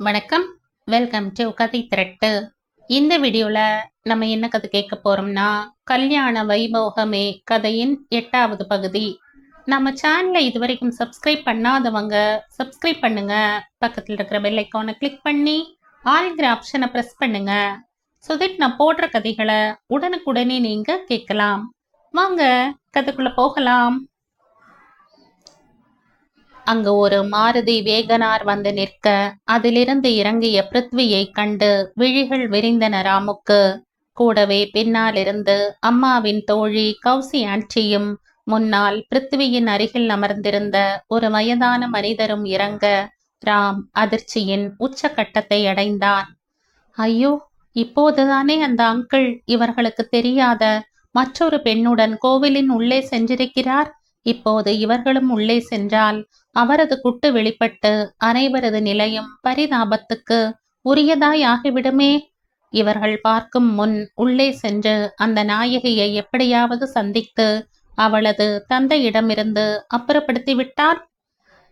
வணக்கம். Welcome to கதை திரட்டு. இந்த வீடியோல நம்ம என்ன கதை கேட்க போறோம்னா, கல்யாண வைபோகமே கதையின் 8வது பகுதி. நம்ம சேனலை இதுவரைக்கும் சப்ஸ்கிரைப் பண்ணாதவங்க சப்ஸ்கிரைப் பண்ணுங்க. பக்கத்தில் இருக்கிற பெல் ஐக்கானை கிளிக் பண்ணி ஆல்ங்கிற ஆப்ஷனை ப்ரெஸ் பண்ணுங்க. ஸோ தட் நான் போடுற கதைகளை உடனுக்குடனே நீங்க கேட்கலாம். வாங்க கதைக்குள்ள போகலாம். அங்கு ஒரு மாருதி வேகனார் வந்து நிற்க, அதிலிருந்து இறங்கிய பிருத்வியை கண்டு விழிகள் விரிந்தன ராமுக்கு. கூடவே பின்னாலிருந்து அம்மாவின் தோழி கௌசி ஆன்ட்டியும், முன்னால் பிருத்வியின் அருகில் அமர்ந்திருந்த ஒரு வயதான மனிதரும் இறங்க, ராம் அதிர்ச்சியின் உச்சக்கட்டத்தை அடைந்தான். ஐயோ, இப்போதுதானே அந்த அங்கிள் இவர்களுக்கு தெரியாத மற்றொரு பெண்ணுடன் கோவிலின் உள்ளே சென்றிருக்கிறார். இப்போது இவர்களும் உள்ளே சென்றால் அவரது குட்டு வெளிப்பட்டு அனைவரது நிலையும் பரிதாபத்துக்கு உரியதாய் ஆகிவிடுமே. இவர்கள் பார்க்கும் முன் உள்ளே சென்று அந்த நாயகியை எப்படியாவது சந்தித்து அவளது தந்தையிடமிருந்து அப்புறப்படுத்திவிட்டால்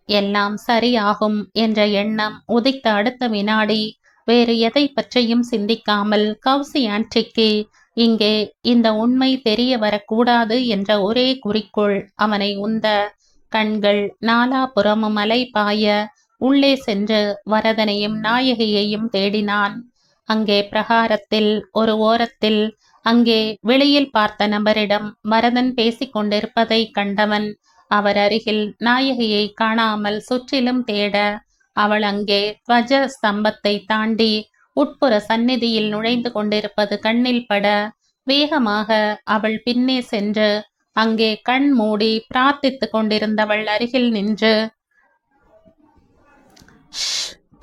எல்லாம் சரியாகும் என்ற எண்ணம் உதித்த அடுத்த வினாடி வேறு எதை பற்றியும் சிந்திக்காமல் கௌசி ஆன்ட்டிக்கு இங்கே இந்த உண்மை தெரிய வரக்கூடாது என்ற ஒரே குறிக்கோள் அவனை உந்த, கண்கள் நாலாபுறமும் அலை பாய உள்ளே சென்று வரதனையும் நாயகியையும் தேடினான். அங்கே பிரகாரத்தில் ஒரு ஓரத்தில் அங்கே வெளியில் பார்த்த நபரிடம் வரதன் பேசிக்கொண்டிருப்பதை கண்டவன் அவர் அருகில் நாயகியை காணாமல் சுற்றிலும் தேட, அவள் அங்கே துவஜ ஸ்தம்பத்தை தாண்டி உட்புற சந்நிதியில் நுழைந்து கொண்டிருப்பது கண்ணில் பட, வேகமாக அவள் பின்னே சென்று அங்கே கண் மூடி பிரார்த்தித்து கொண்டிருந்தவள் அருகில் நின்று,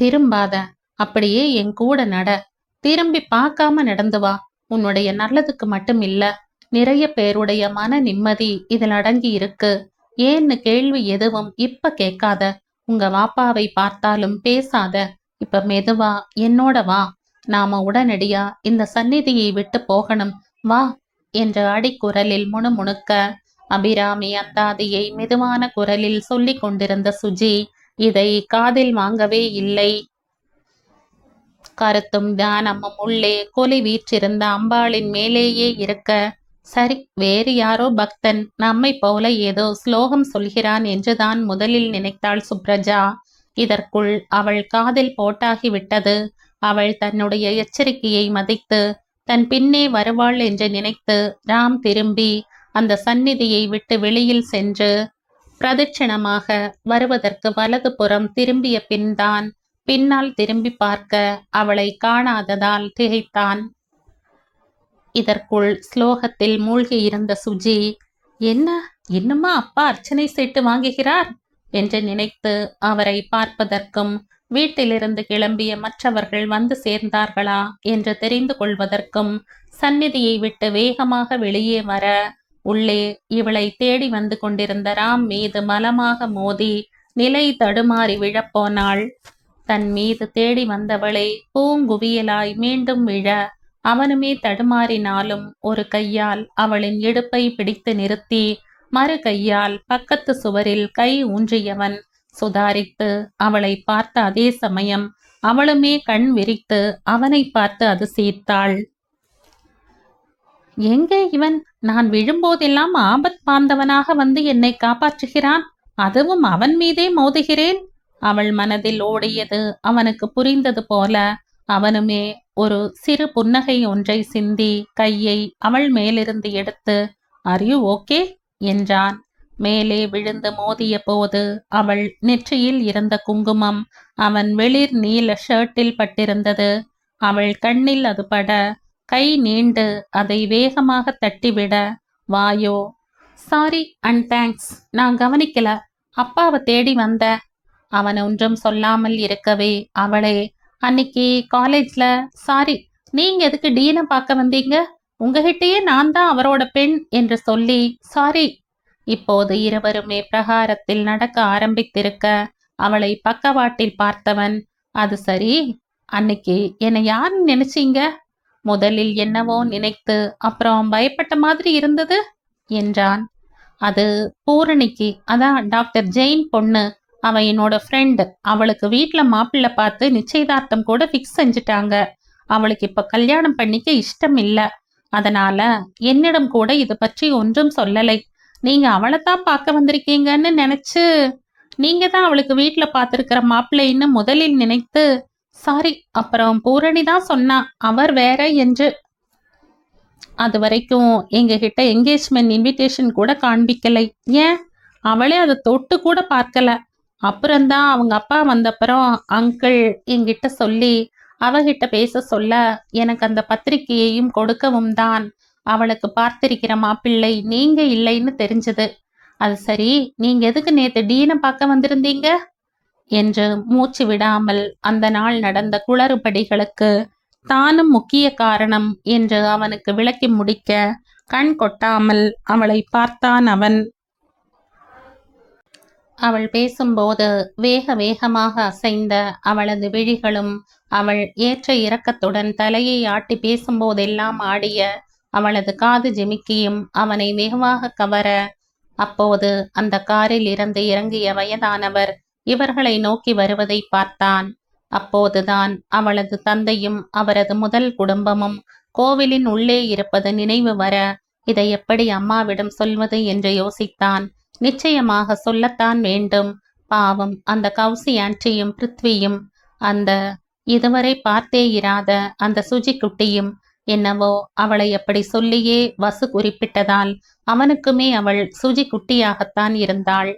திரும்பாத, அப்படியே என் கூட நட, திரும்பி பார்க்காம நடந்து வா. உன்னுடைய நல்லதுக்கு மட்டும் இல்ல, நிறைய பேருடைய மன நிம்மதி இதில் அடங்கி இருக்கு. ஏன்னு கேள்வி எதுவும் இப்ப கேட்காத. உங்க வாப்பாவை பார்த்தாலும் பேசாத. இப்ப மெதுவா என்னோட வா. நாம உடனடியா இந்த சந்நிதியை விட்டு போகணும், வா என்ற அடிக்குரலில் முணுமுணுக்க, அபிராமி அந்தாதியை மெதுவான குரலில் சொல்லிக் கொண்டிருந்த சுஜி இதை காதில் வாங்கவே இல்லை. கருத்தும் தியானமும் உள்ளே கொலை வீற்றிருந்த அம்பாளின் மேலேயே இருக்க, சரி, வேறு யாரோ பக்தன் நம்மை போல ஏதோ ஸ்லோகம் சொல்கிறான் என்றுதான் முதலில் நினைத்தாள் சுப்ரஜா. இதற்குள் அவள் காதில் போட்டாகிவிட்டது. அவள் தன்னுடைய எச்சரிக்கையை மதித்து தன் பின்னே வருவாள் என்று நினைத்து ராம் திரும்பி அந்த சந்நிதியை விட்டு வெளியில் சென்று பிரதட்சிணமாக வருவதற்கு வலது புறம் திரும்பிய பின்தான் பின்னால் திரும்பி பார்க்க அவளை காணாததால் திகைத்தான். இதற்குள் ஸ்லோகத்தில் மூழ்கி இருந்த சுஜி, என்ன இன்னுமா அப்பா அர்ச்சனை சீட்டு வாங்குகிறார் என்று நினைத்து அவரை பார்ப்பதற்கும், வீட்டிலிருந்து கிளம்பிய மற்றவர்கள் வந்து சேர்ந்தார்களா என்று தெரிந்து கொள்வதற்கும் சந்நிதியை விட்டு வேகமாக வெளியே வர, உள்ளே இவளை தேடி வந்து கொண்டிருந்த ராம் மீது பலமாக மோதி நிலை தடுமாறி விழப்போனாள். தன் மீது தேடி வந்தவளை பூங்குவியலாய் மீண்டும் விழ அவனுமே தடுமாறினாலும் ஒரு கையால் அவளின் இடுப்பை பிடித்து நிறுத்தி மறு கையால் பக்கத்து சுவரில் கை ஊன்றியவன் சுதாரித்து அவளை பார்த்த அதே சமயம் அவளுமே கண் விரித்து அவனை பார்த்து அதிசயித்தாள். எங்கே இவன்? நான் விழும்போதெல்லாம் ஆபத் பாந்தவனாக வந்து என்னை காப்பாற்றுகிறான், அதுவும் அவன் மீதே மோதுகிறேன். அவள் மனதில் ஓடியது அவனுக்கு புரிந்தது போல அவனுமே ஒரு சிறு புன்னகை ஒன்றை சிந்தி கையை அவள் மேலிருந்து எடுத்து, ஆர் யூ ஓகே என்றான். மேலே விழுந்து மோதிய போது அவள் நெற்றியில் இருந்த குங்குமம் அவன் வெளிர் நீல ஷர்ட்டில் பட்டிருந்தது. அவள் கண்ணில் அது பட கை நீண்டு அதை வேகமாக தட்டிவிட, வாயோ, சாரி அண்ட் தேங்க்ஸ், நான் கவனிக்கல, அப்பாவை தேடி வந்த. அவன் ஒன்றும் சொல்லாமல் இருக்கவே அவளே, அன்னைக்கு காலேஜ்ல, சாரி, நீங்க எதுக்கு டீனை பார்க்க வந்தீங்க? உங்ககிட்டயே நான் தான் அவரோட பெண் என்று சொல்லி சாரி. இப்போது இருவருமே பிரகாரத்தில் நடக்க ஆரம்பித்திருக்க அவளை பக்கவாட்டில் பார்த்தவன், அது சரி, அன்னைக்கு என்னை யாருன்னு நினைச்சீங்க? முதலில் என்னவோ நினைத்து அப்புறம் பயப்பட்ட மாதிரி இருந்தது என்றான். அது பூரணிக்கு, அதான் டாக்டர் ஜெயின் பொண்ணு, அவ என்னோட ஃப்ரெண்டு. அவளுக்கு வீட்ல மாப்பிள்ளை பார்த்து நிச்சயதார்த்தம் கூட ஃபிக்ஸ் செஞ்சுட்டாங்க. அவளுக்கு இப்ப கல்யாணம் பண்ணிக்க இஷ்டம் இல்ல. அதனால என்னிடம் கூட இது பற்றி ஒன்றும் சொல்லலை. நீங்க அவளைத்தான் பார்க்க வந்திருக்கீங்கன்னு நினைச்சு, நீங்க தான் அவளுக்கு வீட்ல பார்த்திருக்கிற மாப்பிள்ளைன்னு முதலில் நினைத்து, சாரி, அப்புறம் பூரணி தான் சொன்னா அவர் வேற என்று. அது வரைக்கும் எங்ககிட்ட என்கேஜ்மெண்ட் இன்விடேஷன் கூட காண்பிக்கலை. ஏன், அவளே அதை தொட்டு கூட பார்க்கல. அப்புறம்தான் அவங்க அப்பா வந்தப்புறம் அங்கிள் என்கிட்ட சொல்லி அவகிட்ட பேச சொல்ல, எனக்கு அந்த பத்திரிகையையும் கொடுக்கவும் தான் அவளுக்கு பார்த்திருக்கிற மாப்பிள்ளை நீங்க இல்லைன்னு தெரிஞ்சது. அது சரி, நீங்க எதுக்கு நேத்து டீனை பார்க்க வந்திருந்தீங்க என்று மூச்சு விடாமல் அந்த நாள் நடந்த குளறுபடிகளுக்கு தானும் முக்கிய காரணம் என்று அவனுக்கு விளக்கி முடிக்க கண் கொட்டாமல் அவளை பார்த்தான் அவன். அவள் பேசும்போது வேக வேகமாக அசைந்த அவளது விழிகளும், அவள் ஏற்ற இரக்கத்துடன் தலையை ஆட்டி பேசும்போதெல்லாம் ஆடிய அவளது காது ஜிமிக்கியும் அவனை வெகுவாக கவர, அப்போது அந்த காரில் இருந்து இறங்கிய வயதானவர் இவர்களை நோக்கி வருவதை பார்த்தான். அப்போதுதான் அவளது தந்தையும் அவரது முதல் குடும்பமும் கோவிலின் உள்ளே இருப்பது நினைவு வர, இதை எப்படி அம்மாவிடம் சொல்வது என்று யோசித்தான். நிச்சயமாக சொல்லத்தான் வேண்டும். பாவம், அந்த கௌசி ஆன்ட்டியும் பிருத்வியும், அந்த இதுவரை பார்த்தே இராத அந்த சுஜி குட்டியும், என்னவோ அவளை அப்படி சொல்லியே வசு குறிப்பிட்டதால் அவனுக்குமே அவள் சுஜி குட்டியாகத்தான் இருந்தாள்.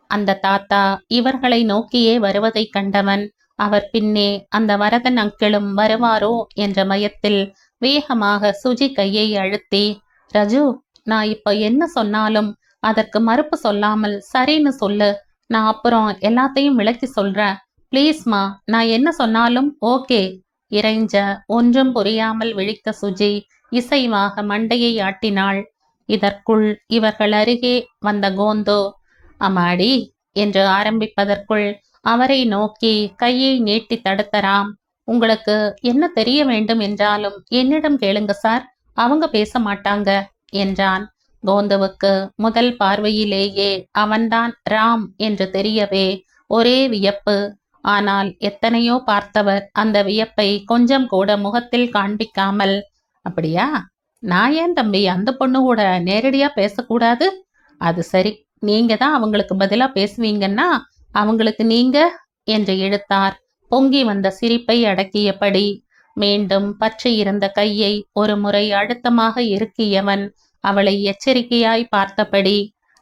அந்த தாத்தா இவர்களை நோக்கியே வருவதை கண்டவன் அவர் பின்னே அந்த வரதன் அங்கிளும் வருவாரோ என்ற பயத்தில் வேகமாக சுஜி கையை அழுத்தி, ரஜு, நான் இப்ப என்ன சொன்னாலும் அதற்கு மறுப்பு சொல்லாமல் சரின்னு சொல்லு. நான் அப்புறம் எல்லாத்தையும் விளக்கி சொல்றேன். ப்ளீஸ்மா, நான் என்ன சொன்னாலும் ஓகே. இறைஞ்ச ஒன்றும் புரியாமல் விழித்த சுஜி இசைவாக மண்டையை ஆட்டினாள். இதற்குள் இவர்கள் அருகே வந்த கோந்தோ, அம்மாடி என்று ஆரம்பிப்பதற்குள் அவரை நோக்கி கையை நீட்டி தடுத்தராம். உங்களுக்கு என்ன தெரிய வேண்டும் என்றாலும் என்னிடம் கேளுங்க சார், அவங்க பேச மாட்டாங்க என்றான். கோந்துவுக்கு முதல் பார்வையிலேயே அவன்தான் ராம் என்று தெரியவே ஒரே வியப்பு. ஆனால் எத்தனையோ பார்த்தவர் அந்த வியப்பை கொஞ்சம் கூட முகத்தில் காண்பிக்காமல், அப்படியா, நான் ஏன் தம்பி அந்த பொண்ணு கூட நேரடியா பேசக்கூடாது? அது சரி, நீங்க தான் அவங்களுக்கு பதிலா பேசுவீங்கன்னா அவங்களுக்கு நீங்க என்று இழுத்தார். பொங்கி வந்த சிரிப்பை அடக்கியபடி மீண்டும் பற்றி இருந்த கையை ஒரு முறை அழுத்தமாக இறுக்கியவன் அவளை எச்சரிக்கையாய் பார்த்தபடி,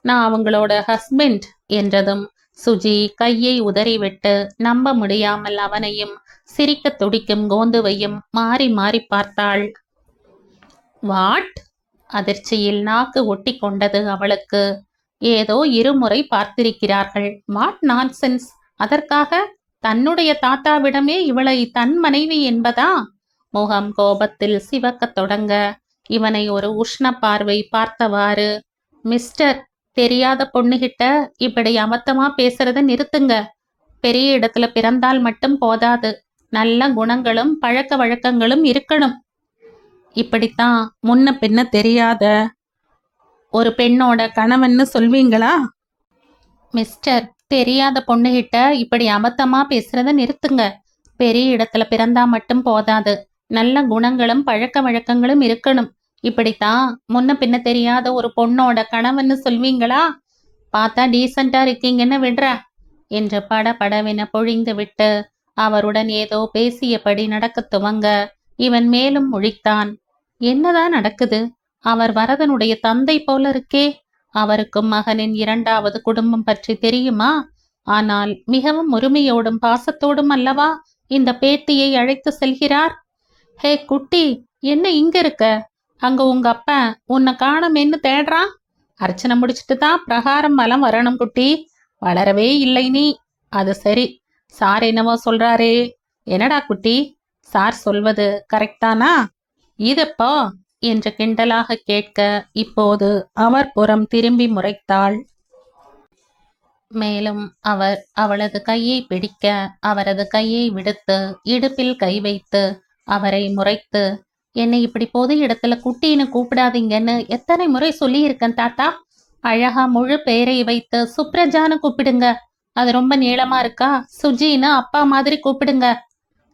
நான் அவங்களோட ஹஸ்பண்ட் என்றதும் சுஜி கையை உதறிவிட்டு நம்ப முடியாமல் அவனையும் சிரிக்க துடிக்கும் கோந்துவையும் மாறி மாறி பார்த்தாள். வாட்? அதிர்ச்சியில் நாக்கு ஒட்டி கொண்டது அவளுக்கு. ஏதோ இருமுறை பார்த்திருக்கிறார்கள். What nonsense! அதற்காக தன்னுடைய தாத்தாவிடமே இவளை தன் மனைவி என்பதா? முகம் கோபத்தில் சிவக்கத் தொடங்க இவனை ஒரு உஷ்ண பார்வை பார்த்தவாறு, மிஸ்டர், தெரியாத பொண்ணுகிட்ட இப்படி அபத்தமா பேசுறத நிறுத்துங்க. பெரிய இடத்துல பிறந்தால் மட்டும் போதாது, நல்ல குணங்களும் பழக்க வழக்கங்களும் இருக்கணும். இப்படித்தான் முன்ன பின்ன தெரியாத ஒரு பெண்ணோட கணவன்னு சொல்வீங்களா? மிஸ்டர், தெரியாத பொண்ணுகிட்ட இப்படி அபத்தமா பேசுறத நிறுத்துங்க. பெரிய இடத்துல பிறந்தா மட்டும் போதாது, நல்ல குணங்களும் பழக்க வழக்கங்களும் இருக்கணும். இப்படித்தான் முன்ன பின்ன தெரியாத ஒரு பொண்ணோட கணவன்னு சொல்வீங்களா? பார்த்தா டீசெண்டா இருக்கீங்கன்னு விடுற என்று படபடவென பொழிந்து விட்டு அவருடன் ஏதோ பேசியபடி நடக்க துவங்க இவன் மேலும் முழித்தான். என்னதான் நடக்குது? அவர் வரதனுடைய தந்தை போல இருக்கே. அவருக்கும் மகனின் இரண்டாவது குடும்பம் பற்றி தெரியுமா? ஆனால் மிகவும் உரிமையோடும் பாசத்தோடும் அல்லவா இந்த பேத்தியை அழைத்து செல்கிறார். ஹே குட்டி, என்ன இங்க இருக்க? அங்க உங்க அப்பா உன்னை காணமேன்னு தேடுறான். அர்ச்சனை முடிச்சுட்டு தான் பிரகாரம் வலம் வரணும் குட்டி. வளரவே இல்லை நீ. அது சரி, சார் என்னவோ சொல்றாரே. என்னடா குட்டி, சார் சொல்வது கரெக்டானா? இதப்போ என்று கிண்டலாக கேட்க இப்போது அவர் புறம் திரும்பி முறைத்தாள். மேலும் அவர் அவளது கையை பிடிக்க அவரது கையை விடுத்து இடுப்பில் கை வைத்து அவரை முறைத்து, என்னை இப்படி பொது இடத்துல குட்டின்னு கூப்பிடாதீங்கன்னு எத்தனை முறை சொல்லியிருக்கேன் தாத்தா. அழகா முழு பெயரை வைத்து சுப்ரஜான்னு கூப்பிடுங்க. அது ரொம்ப நீளமா இருக்கா? சுஜின்னு அப்பா மாதிரி கூப்பிடுங்க.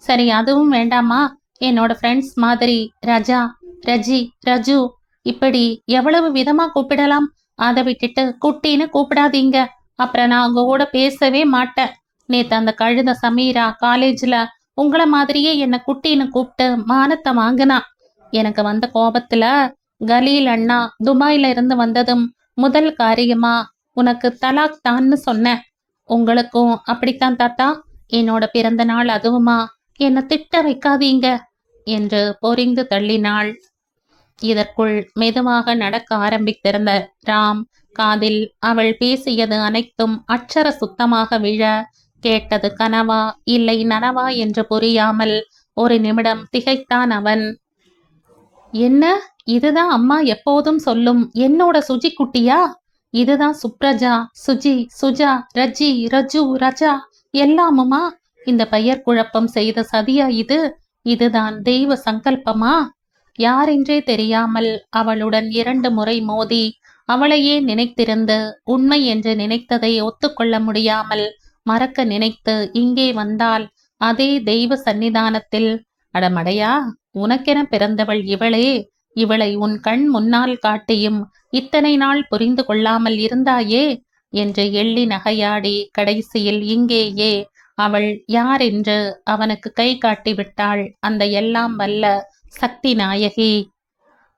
சரி, அதுவும் வேண்டாமா? என்னோட ஃப்ரெண்ட்ஸ் மாதிரி ரஜா, ரஜி, ரஜு இப்படி எவ்வளவு விதமா கூப்பிடலாம். அதை விட்டுட்டு குட்டின்னு கூப்பிடாதீங்க. அப்புறம் நான் உங்க கூட பேசவே மாட்டேன். நேத்து அந்த கழுத சமீரா காலேஜ்ல உங்கள மாதிரியே என்ன குட்டின்னு கூப்பிட்டு மானத்தை வாங்கினா. எனக்கு வந்த கோபத்துல கலீல் அண்ணா துபாயில இருந்து வந்ததும் முதல் காரியமா உனக்கு தலாக் தான்னு சொன்னேன். உங்களுக்கும் அப்படித்தான் தாத்தா? என்னோட பிறந்த நாள் அதுவுமா? என்ன திட்ட வைக்காதீங்க என்று பொறிந்து தள்ளினாள். இதற்குள் மெதுவாக நடக்க ஆரம்பித்திருந்த ராம் காதில் அவள் பேசியது அனைத்தும் அட்சர சுத்தமாக விழ, கேட்டது கனவா இல்லை நனவா என்று புரியாமல் ஒரு நிமிடம் திகைத்தான் அவன். என்ன, இதுதான் அம்மா எப்போதும் சொல்லும் என்னோட சுஜி குட்டியா? இதுதான் சுப்ரஜா, சுஜி, சுஜா, ரஜி, ரஜு, ரஜா எல்லாமுமா? இந்த பெயர் குழப்பம் செய்த சதியா இது? இதுதான் தெய்வ சங்கல்பமா? யாரென்றே தெரியாமல் அவளுடன் 2 முறை மோதி அவளையே நினைத்திருந்து உண்மை என்று நினைத்ததை ஒத்துக்கொள்ள முடியாமல் மறக்க நினைத்து இங்கே வந்தால் அதே தெய்வ சன்னிதானத்தில், அடமடையா, உனக்கென பிறந்தவள் இவளே, இவளை உன் கண் முன்னால் காட்டியும் இத்தனை நாள் புரிந்து கொள்ளாமல் இருந்தாயே என்று எள்ளி நகையாடி கடைசியில் இங்கேயே அவள் யார் என்று அவனுக்கு கை காட்டிவிட்டாள் அந்த எல்லாம் வல்ல சக்தி நாயகி.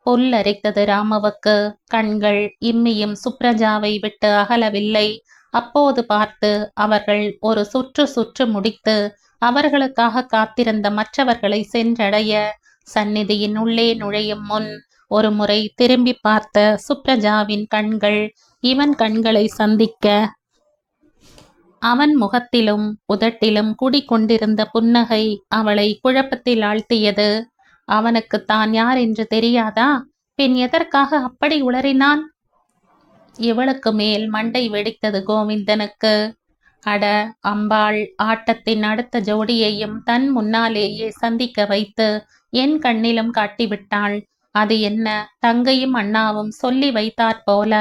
புல்லரித்தது ராமுவுக்கு. கண்கள் இம்மியும் சுப்ரஜாவை விட்டு அகலவில்லை. அப்போது பார்த்து அவர்கள் ஒரு சுற்று முடித்து அவர்களுக்காக காத்திருந்த மற்றவர்களை சென்றடைய சந்நிதியின் உள்ளே நுழையும் முன் ஒரு முறை திரும்பி பார்த்த சுப்ரஜாவின் கண்கள் இவன் கண்களை சந்திக்க, அவன் முகத்திலும் உதட்டிலும் குடிக்கொண்டிருந்த புன்னகை அவளை குழப்பத்தில் ஆழ்த்தியது. அவனுக்கு தான் யார் என்று தெரியாதா? பின் எதற்காக அப்படி உளறினான்? இவளுக்கு மேல் மண்டை வெடித்தது கோவிந்தனுக்கு. அட அம்பாள், ஆட்டத்தின் அடுத்த ஜோடியையும் தன் முன்னாலேயே சந்திக்க வைத்து என் கண்ணிலும் காட்டிவிட்டாள். அது என்ன, தங்கையும் அண்ணாவும் சொல்லி வைத்தாற் போல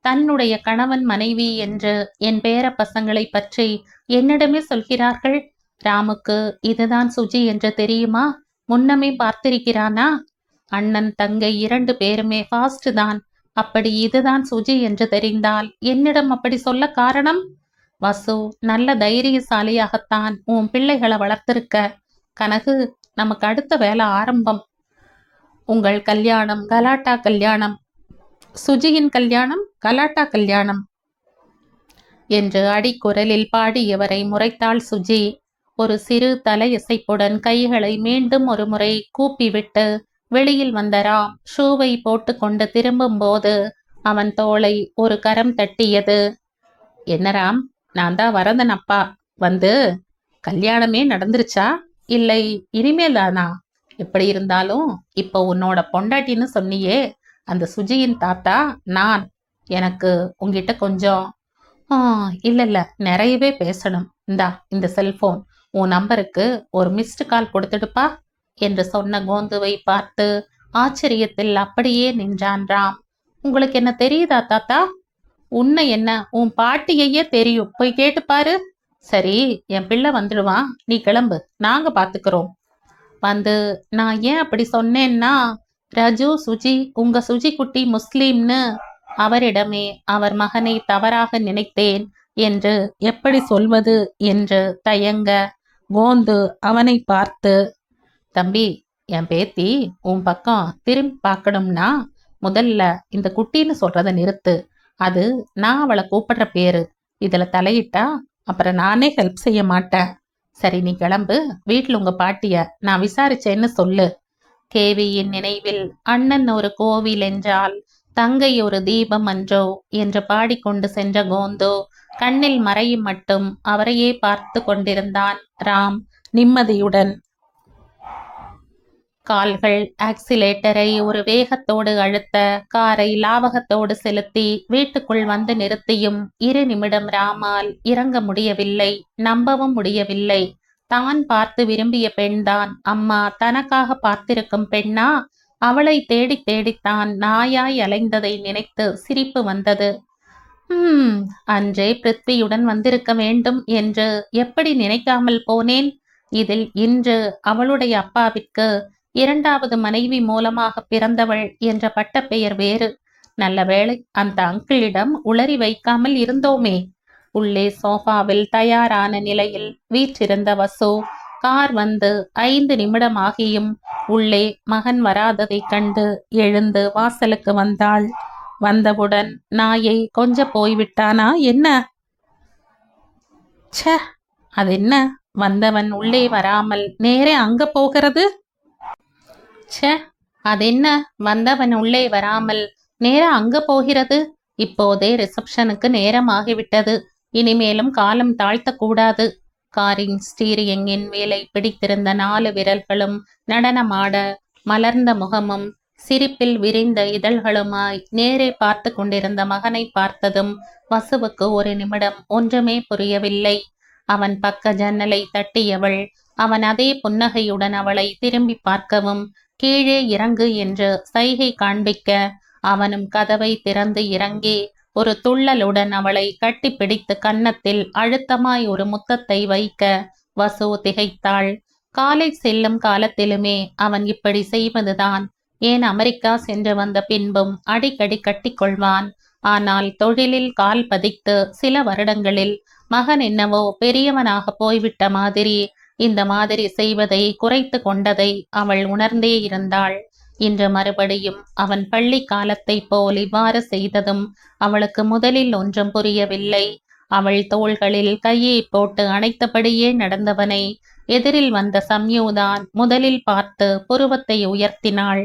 தன்னுடைய கணவன் மனைவி என்று என் பேர பசங்களை பற்றி என்னிடமே சொல்கிறார்கள். ராமுக்கு இதுதான் சுஜி என்று தெரியுமா? முன்னமே பார்த்திருக்கிறானா? அண்ணன் தங்கை 2 பேருமே ஃபாஸ்ட் தான். அப்படி இதுதான் சுஜி என்று தெரிந்தால் என்னிடம் அப்படி சொல்ல காரணம்? வசு, நல்ல தைரியசாலியாகத்தான் உன் பிள்ளைகளை வளர்த்திருக்க. கனகு, நமக்கு அடுத்த வேலை ஆரம்பம். உங்கள் கல்யாணம் கலாட்டா கல்யாணம், சுஜியின் கல்யாணம் கலாட்டா கல்யாணம் என்று அடிக்குரலில் பாடியவரை முறைத்தாள் சுஜி. ஒரு சிறு தலையசைப்புடன் கைகளை மீண்டும் ஒரு முறை கூப்பிவிட்டு வெளியில் வந்த ராம் ஷூவை போட்டு கொண்டு திரும்பும் போது அவன் தோளை ஒரு கரம் தட்டியது. என்ன ராம், நான் தான் வரதன் அப்பா. வந்து கல்யாணமே நடந்துருச்சா இல்லை இனிமேல் தானா? எப்படி இருந்தாலும் இப்போ உன்னோட பொண்டாட்டின்னு சொன்னியே, அந்த சுஜியின் தாத்தா நான். எனக்கு உங்ககிட்ட கொஞ்சம் இல்ல நிறையவே பேசணும். இந்த செல்போன், உன் நம்பருக்கு ஒரு மிஸ்டு கால் கொடுத்துடுப்பா என்று சொன்ன கோந்துவை பார்த்து ஆச்சரியத்தில் அப்படியே நின்றான் ராம். உங்களுக்கு என்ன தெரியுதா தாத்தா? உன்னை என்ன, உன் பாட்டியையே தெரியும், போய் கேட்டுப்பாரு. சரி, என் பிள்ளை வந்துடுவான், நீ கிளம்பு, நாங்க பாத்துக்கிறோம். வந்து நான் ஏன் அப்படி சொன்னேன்னா, ரஜு சுஜி, உங்க சுஜி குட்டி முஸ்லீம்னு அவரிடமே அவர் மகனை தவறாக நினைத்தேன் என்று எப்படி சொல்வது என்று தயங்க கோந்து அவனை பார்த்து, தம்பி, என் பேத்தி உன் பக்கம் திரும்பி பார்க்கணும்னா முதல்ல இந்த குட்டின்னு சொல்றத நிறுத்து. அது நான் அவளை கூப்பிடுற பேரு. இதுல தலையிட்டா அப்புறம் நானே ஹெல்ப் செய்ய மாட்டேன். சரி, நீ கிளம்பு, வீட்டில் உங்க பாட்டிய நான் விசாரிச்சேன்னு சொல்லு. கேவியின் நினைவில் அண்ணன் ஒரு கோவில் என்றால் தங்கை ஒரு தீபம் அன்றோ என்று பாடிக்கொண்டு சென்ற கோந்து கண்ணில் மறையும் மட்டும் அவரையே பார்த்து கொண்டிருந்தான் ராம் நிம்மதியுடன். கால்கள் ஆக்சிலேட்டரை ஒரு வேகத்தோடு அழுத்த காரை லாவகத்தோடு செலுத்தி வீட்டுக்குள் வந்து நிறுத்தியும் 2 நிமிடம் ராமால் இறங்க முடியவில்லை, நம்பவும் முடியவில்லை. தான் பார்த்து விரும்பிய பெண்தான் அம்மா தனக்காக பார்த்திருக்கும் பெண்ணா? அவளை தேடி தேடித்தான் நாயாய் அலைந்ததை நினைத்து சிரிப்பு வந்தது. ஹம், அன்றே பிருத்வியுடன் வந்திருக்க வேண்டும் என்று எப்படி நினைக்காமல் போனேன். இதில் இன்று அவளுடைய அப்பாவிற்கு இரண்டாவது மனைவி மூலமாக பிறந்தவள் என்ற பட்டப்பெயர் வேறு. நல்ல வேளை அந்த அங்கிளிடம் உளறி வைக்காமல் இருந்தோமே. உள்ளே சோஃபாவில் தயாரான நிலையில் வீற்றிருந்த வசு கார் வந்து 5 நிமிடமாகியும் உள்ளே மகன் வராததைக் கண்டு எழுந்து வாசலுக்கு வந்தாள். வந்தவுடன் நாயை கொஞ்சம் போய்விட்டானா என்ன? ச்சே, அது என்ன? வந்தவன் உள்ளே வராமல் நேரே அங்க போகிறது. ச்சே, அதென்ன வந்தவன் உள்ளே வராமல் நேரா அங்க போகிறது. இப்போதே ரிசப்ஷனுக்கு நேரம் ஆகிவிட்டது. இனிமேலும் காலம் தாழ்த்தக்கூடாது. காரின் ஸ்டீரிங்கின் வேலை பிடித்திருந்த 4 விரல்களும் நடனமாட, மலர்ந்த முகமும் சிரிப்பில் விரிந்த இதழ்களுமாய் நேரே பார்த்து கொண்டிருந்த மகனை பார்த்ததும் வசுவுக்கு ஒரு நிமிடம் ஒன்றுமே புரியவில்லை. அவன் பக்க ஜன்னலை தட்டியவள் அவன் அதே புன்னகையுடன் அவளை திரும்பி பார்க்கவும் கீழே இறங்கு என்று சைகை காண்பிக்க அவனும் கதவை திறந்து இறங்கி ஒரு துள்ளலுடன் அவளை கட்டிப்பிடித்து கன்னத்தில் அழுத்தமாய் ஒரு முத்தத்தை வைக்க வசு திகைத்தாள். காலேஜ் செல்லும் காலத்திலுமே அவன் இப்படி செய்வதுதான். ஏன் அமெரிக்கா சென்று வந்த பின்பும் அடிக்கடி கட்டிக்கொள்வான். ஆனால் தொழிலில் கால் பதித்து சில வருடங்களில் மகன் என்னவோ பெரியவனாக போய்விட்ட மாதிரி இந்த மாதிரி செய்வதை குறைத்து கொண்டதை அவள் உணர்ந்தே இருந்தாள். இன்று மறுபடியும் அவன் பள்ளி காலத்தை போல் இவ்வாறு செய்ததும் அவளுக்கு முதலில் ஒன்றும் புரியவில்லை. அவள் தோள்களில் கையை போட்டு அணைத்தபடியே நடந்தவனை எதிரில் வந்த சம்யுதான் முதலில் பார்த்து புருவத்தை உயர்த்தினாள்.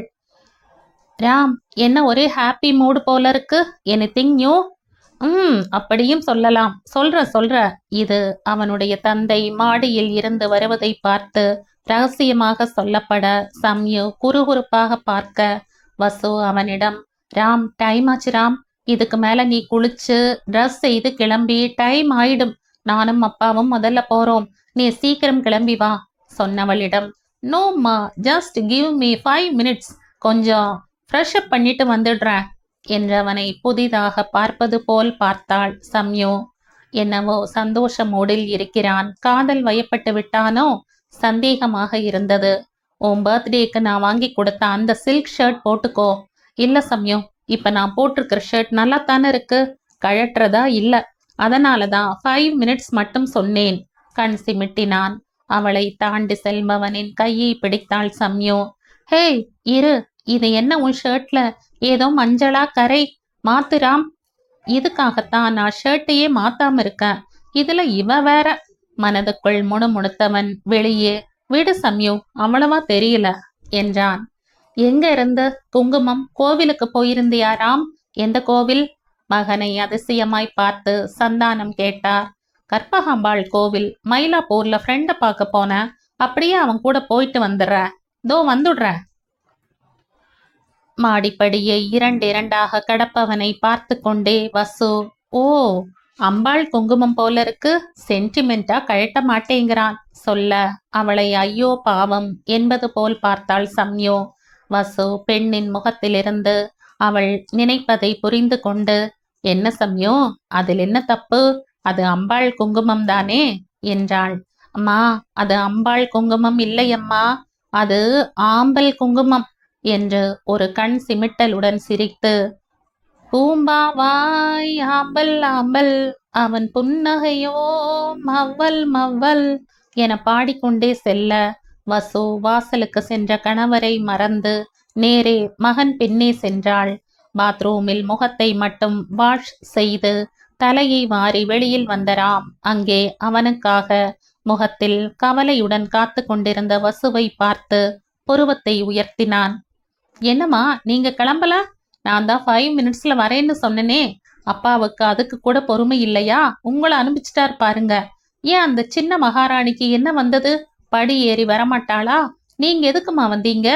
ராம், என்ன ஒரே ஹாப்பி மூடு போல இருக்கு. Anything new? அப்படியும் சொல்லலாம். சொல்ற. இது அவனுடைய தந்தை மாடியில் இருந்து வருவதை பார்த்து ரகசியமாக சொல்லப்பட சம்யு குறுகுறுப்பாக பார்க்க வசு அவனிடம், ராம், டைம் ஆச்சு ராம். இதுக்கு மேல நீ குளிச்சு ட்ரெஸ் செய்து கிளம்பி டைம் ஆயிடும். நானும் அப்பாவும் முதல்ல போறோம். நீ சீக்கிரம் கிளம்பி வா சொன்னவளிடம், நோம்மா, ஜஸ்ட் கிவ் மீ 5 minutes, கொஞ்சம் ஃப்ரெஷ் அப் பண்ணிட்டு வந்துடுறேன் என்றவனை புதிதாக பார்ப்பது போல் பார்த்தாள் சம்யு. என்னவோ சந்தோஷ மூடில் இருக்கிறான். காதல் வயப்பட்டு விட்டானோ? சந்தேகமாக இருந்தது. உன் பர்த்டேக்கு நான் வாங்கி கொடுத்த அந்த சில்க் ஷர்ட் போட்டுக்கோ. இல்ல சம்யு, இப்ப நான் போட்டிருக்கிற ஷர்ட் நல்லா தானே இருக்கு. கழற்றதா இல்ல. அதனாலதான் 5 minutes மட்டும் சொன்னேன். கண் சிமிட்டினான். அவளை தாண்டி செல்பவனின் கையை பிடித்தாள் சம்யு. ஹேய் இரு, இது என்ன உன் ஷர்ட்ல ஏதோ மஞ்சளா கரை? மாத்துராம். இதுக்காகத்தான் நான் ஷர்ட்டையே மாத்தாம இருக்கேன். இதுல இவ வேற. மனதுக்குள் முணுமுணுத்தவன் வெளியே, விடு சம்யு, அவ்வளவா தெரியல என்றான். எங்க இருந்து? குங்குமம் கோவிலுக்கு போயிருந்தியா ராம்? எந்த கோவில்? மகனை அதிசயமாய் பார்த்து சந்தானம் கேட்டார். கற்பகாம்பாள் கோவில். மயிலாப்பூர்ல ஃப்ரெண்ட பார்க்க போன. அப்படியே அவன் கூட போயிட்டு வந்துடுற. தோ வந்துடுற. மாடிப்படியை 2 கடப்பவனை பார்த்து கொண்டே வசு, ஓ, அம்பாள் குங்குமம் போல இருக்கு. சென்டிமெண்டா கழட்ட மாட்டேங்கிறான் சொல்ல அவளை ஐயோ பாவம் என்பது போல் பார்த்தாள் சம்யு. வசு பெண்ணின் முகத்திலிருந்து அவள் நினைப்பதை புரிந்து கொண்டு, என்ன சம்யு, அதில் என்ன தப்பு? அது அம்பாள் குங்குமம் தானே என்றாள். அம்மா, அது அம்பாள் குங்குமம் இல்லையம்மா, அது ஆம்பல் குங்குமம் என்று ஒரு கண் சிமிட்டலுடன் சிரித்து, பூம்பாவாய் ஆம்பல் ஆம்பல், அவன் புன்னகையோ மவ்வல் மவ்வல் என பாடிக்கொண்டே செல்ல வசு வாசலுக்கு சென்ற கணவரை மறந்து நேரே மகன் பின்னே சென்றாள். பாத்ரூமில் முகத்தை மட்டும் வாஷ் செய்து தலையை வாரி வெளியில் வந்த ராம் அங்கே அவனுக்காக முகத்தில் கவலையுடன் காத்து கொண்டிருந்த வசுவை பார்த்து புருவத்தை உயர்த்தினான். என்னம்மா, நீங்க கிளம்பல? நான் தான் 5 minutesல வரேன்னு சொன்னனே. அப்பாவுக்கு அதுக்கு கூட பொறுமை இல்லையா? உங்களை அனுப்பிச்சிட்டார் பாருங்க. ஏன் அந்த சின்ன மகாராணிக்கு என்ன வந்தது? படி ஏறி வரமாட்டாளா? நீங்க எதுக்குமா வந்தீங்க?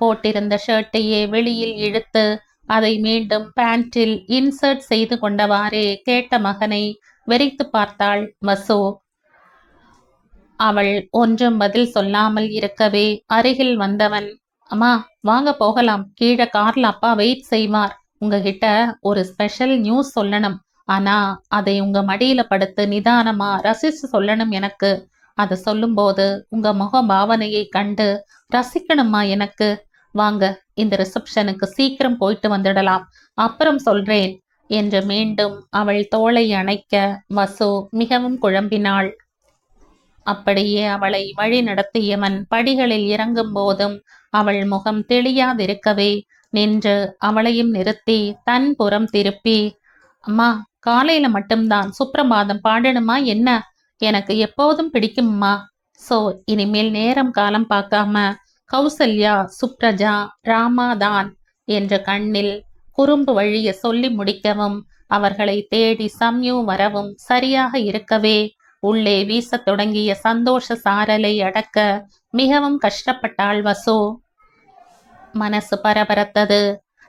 போட்டிருந்த ஷர்ட்டையே வெளியில் இழுத்து அதை மீண்டும் பேண்டில் இன்சர்ட் செய்து கொண்டவாறே கேட்ட மகனை வெறித்து பார்த்தாள் வசு. அவள் ஒன்றும் பதில் சொல்லாமல் இருக்கவே அருகில் வந்தவன், அம்மா வாங்க போகலாம். கீழே கார்ல அப்பா வெயிட் செய்வார். உங்ககிட்ட ஒரு ஸ்பெஷல் நியூஸ் சொல்லணும். ஆனா அதை உங்க மடியில படுத்து நிதானமா ரசிச்சு சொல்லணும் எனக்கு. அதை சொல்லும்போது உங்க முக பாவனையை கண்டு ரசிக்கணுமா எனக்கு. வாங்க, இந்த ரிசப்ஷனுக்கு சீக்கிரம் போயிட்டு வந்துடலாம், அப்புறம் சொல்றேன் என்று மீண்டும் அவள் தோளை அணைக்க வசு மிகவும் குழம்பினாள். அப்படியே அவளை வழி நடத்தியவன் படிகளில் இறங்கும் போதும் அவள் முகம் தெளியாதிருக்கவே நின்று அவளையும் நிறுத்தி தன் புறம் திருப்பி, அம்மா, காலையில மட்டும்தான் சுப்பிரபாதம் பாடணுமா என்ன? எனக்கு எப்போதும் பிடிக்கும்மா. சோ இனிமேல் நேரம் காலம் பார்க்காம கௌசல்யா, சுப்ரஜா, ராமாதான் என்ற கண்ணில் குறும்பு வழிய சொல்லி முடிக்கவும் அவர்களை தேடி சம்யு வரவும் சரியாக இருக்கவே உள்ளே வீசத் தொடங்கிய சந்தோஷ சாரலை அடக்க மிகவும் கஷ்டப்பட்டாள் வசு. மனசு பரபரத்தது.